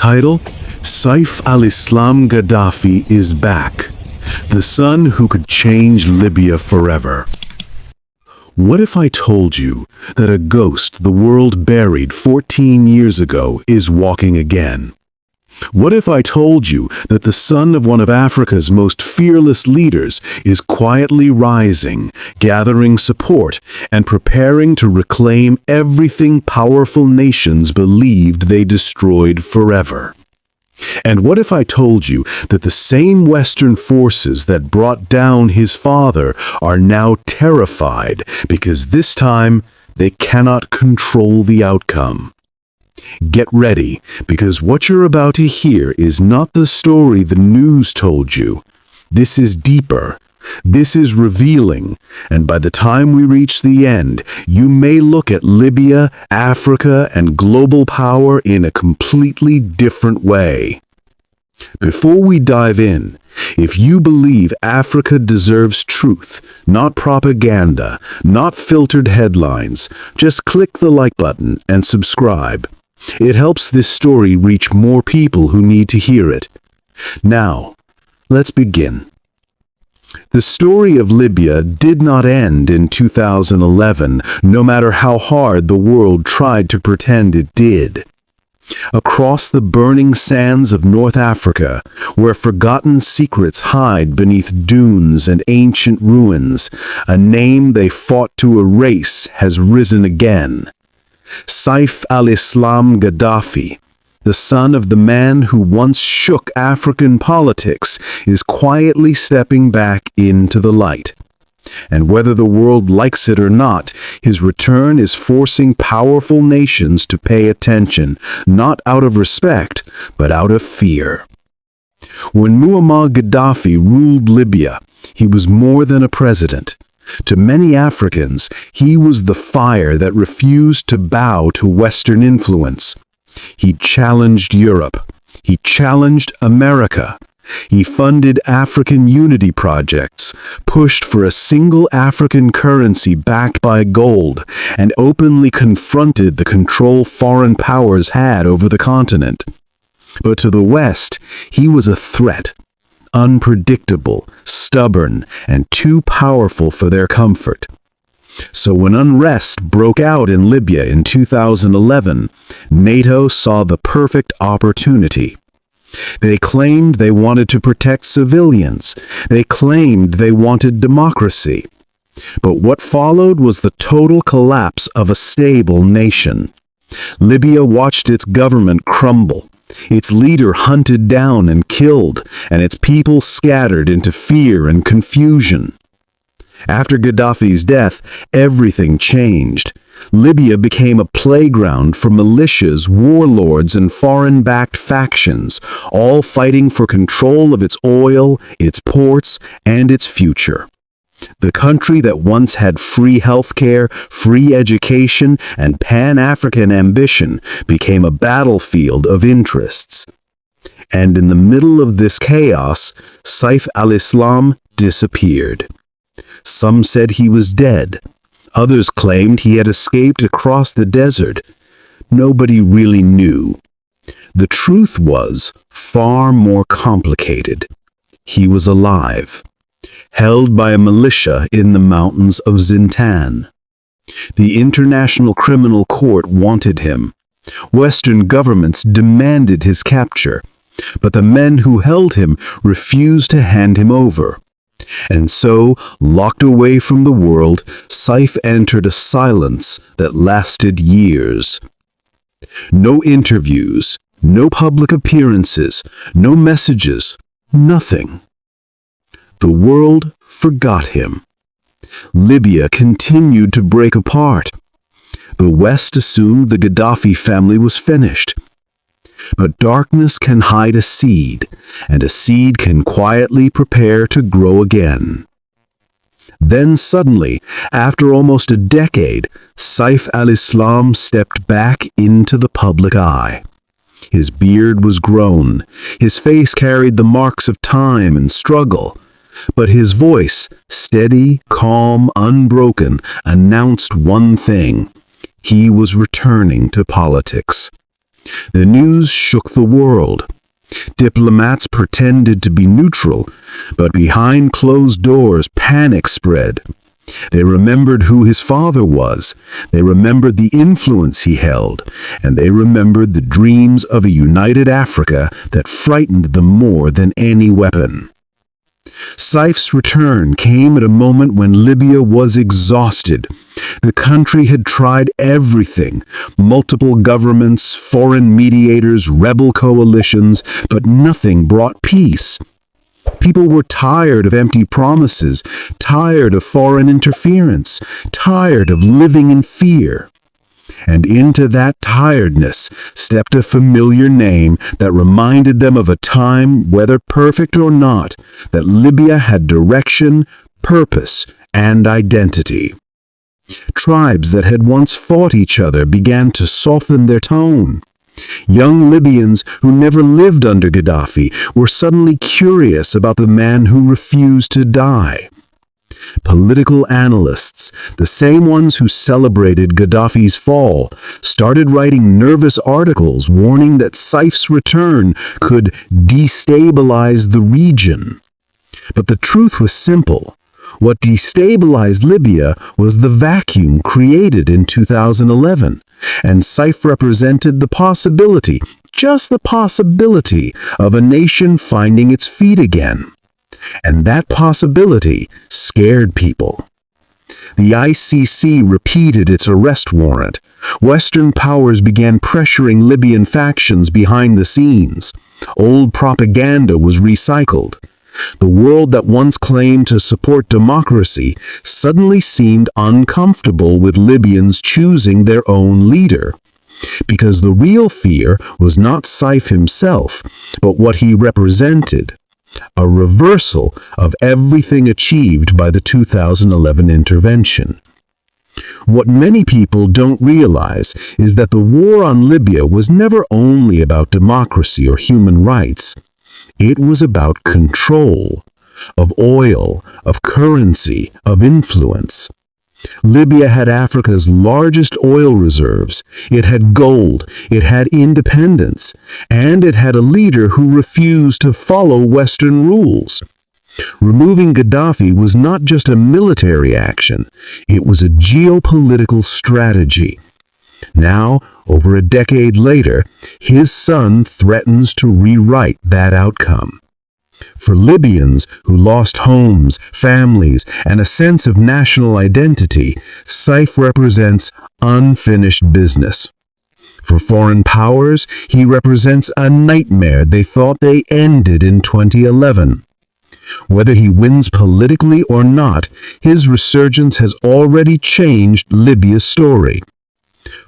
Title: Saif al-Islam Gaddafi is back. The son who could change Libya forever. What if I told you that a ghost the world buried 14 years ago is walking again? What if I told you that the son of one of Africa's most fearless leaders is quietly rising, gathering support, and preparing to reclaim everything powerful nations believed they destroyed forever? And what if I told you that the same Western forces that brought down his father are now terrified because this time they cannot control the outcome? Get ready, because what you're about to hear is not the story the news told you. This is deeper. This is revealing, and by the time we reach the end, you may look at Libya, Africa, and global power in a completely different way. Before we dive in, if you believe Africa deserves truth, not propaganda, not filtered headlines, just click the like button and subscribe. It helps this story reach more people who need to hear it. Now, let's begin. The story of Libya did not end in 2011, no matter how hard the world tried to pretend it did. Across the burning sands of North Africa, where forgotten secrets hide beneath dunes and ancient ruins, a name they fought to erase has risen again. Saif al-Islam Gaddafi, the son of the man who once shook African politics, is quietly stepping back into the light. And whether the world likes it or not, his return is forcing powerful nations to pay attention, not out of respect, but out of fear. When Muammar Gaddafi ruled Libya, he was more than a president. To many Africans, he was the fire that refused to bow to Western influence. He challenged Europe. He challenged America. He funded African unity projects, pushed for a single African currency backed by gold, and openly confronted the control foreign powers had over the continent. But to the West, he was a threat. Unpredictable, stubborn, and too powerful for their comfort. So when unrest broke out in Libya in 2011, NATO saw the perfect opportunity. They claimed they wanted to protect civilians. They claimed they wanted democracy. But what followed was the total collapse of a stable nation. Libya watched its government crumble. Its leader hunted down and killed, and its people scattered into fear and confusion. After Gaddafi's death, everything changed. Libya became a playground for militias, warlords, and foreign-backed factions, all fighting for control of its oil, its ports, and its future. The country that once had free healthcare, free education, and Pan-African ambition became a battlefield of interests. And in the middle of this chaos, Saif al-Islam disappeared. Some said he was dead. Others claimed he had escaped across the desert. Nobody really knew. The truth was far more complicated. He was alive, held by a militia in the mountains of Zintan. The International Criminal Court wanted him. Western governments demanded his capture, but the men who held him refused to hand him over. And so, locked away from the world, Saif entered a silence that lasted years. No interviews, no public appearances, no messages, nothing. The world forgot him. Libya continued to break apart. The West assumed the Gaddafi family was finished. But darkness can hide a seed, and a seed can quietly prepare to grow again. Then suddenly, after almost a decade, Saif al-Islam stepped back into the public eye. His beard was grown. His face carried the marks of time and struggle. But his voice, steady, calm, unbroken, announced one thing: he was returning to politics. The news shook the world. Diplomats pretended to be neutral, but behind closed doors, panic spread. They remembered who his father was, they remembered the influence he held, and they remembered the dreams of a united Africa that frightened them more than any weapon. Saif's return came at a moment when Libya was exhausted. The country had tried everything, multiple governments, foreign mediators, rebel coalitions, but nothing brought peace. People were tired of empty promises, tired of foreign interference, tired of living in fear. And into that tiredness stepped a familiar name that reminded them of a time, whether perfect or not, that Libya had direction, purpose, and identity. Tribes that had once fought each other began to soften their tone. Young Libyans who never lived under Gaddafi were suddenly curious about the man who refused to die. Political analysts, the same ones who celebrated Gaddafi's fall, started writing nervous articles warning that Saif's return could destabilize the region. But the truth was simple. What destabilized Libya was the vacuum created in 2011, and Saif represented the possibility, just the possibility, of a nation finding its feet again. And that possibility scared people. The ICC repeated its arrest warrant. Western powers began pressuring Libyan factions behind the scenes. Old propaganda was recycled. The world that once claimed to support democracy suddenly seemed uncomfortable with Libyans choosing their own leader. Because the real fear was not Saif himself, but what he represented. A reversal of everything achieved by the 2011 intervention. What many people don't realize is that the war on Libya was never only about democracy or human rights. It was about control, of oil, of currency, of influence. Libya had Africa's largest oil reserves, it had gold, it had independence, and it had a leader who refused to follow Western rules. Removing Gaddafi was not just a military action, it was a geopolitical strategy. Now, over a decade later, his son threatens to rewrite that outcome. For Libyans who lost homes, families, and a sense of national identity, Saif represents unfinished business. For foreign powers, he represents a nightmare they thought they ended in 2011. Whether he wins politically or not, his resurgence has already changed Libya's story.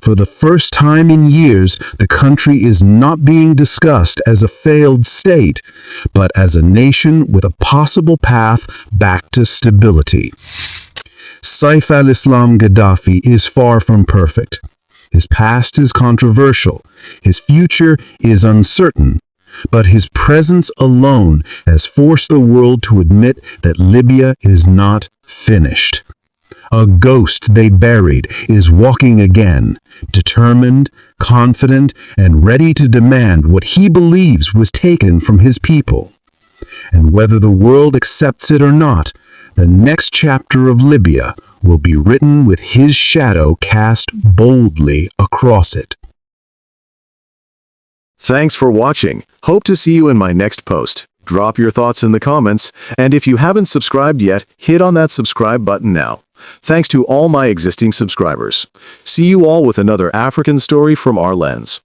For the first time in years, the country is not being discussed as a failed state, but as a nation with a possible path back to stability. Saif al-Islam Gaddafi is far from perfect. His past is controversial, his future is uncertain, but his presence alone has forced the world to admit that Libya is not finished. A ghost they buried is walking again, determined, confident, and ready to demand what he believes was taken from his people. And whether the world accepts it or not, the next chapter of Libya will be written with his shadow cast boldly across it. Thanks for watching. Hope to see you in my next post. Drop your thoughts in the comments, and if you haven't subscribed yet, hit on that subscribe button now. Thanks to all my existing subscribers. See you all with another African story from our lens.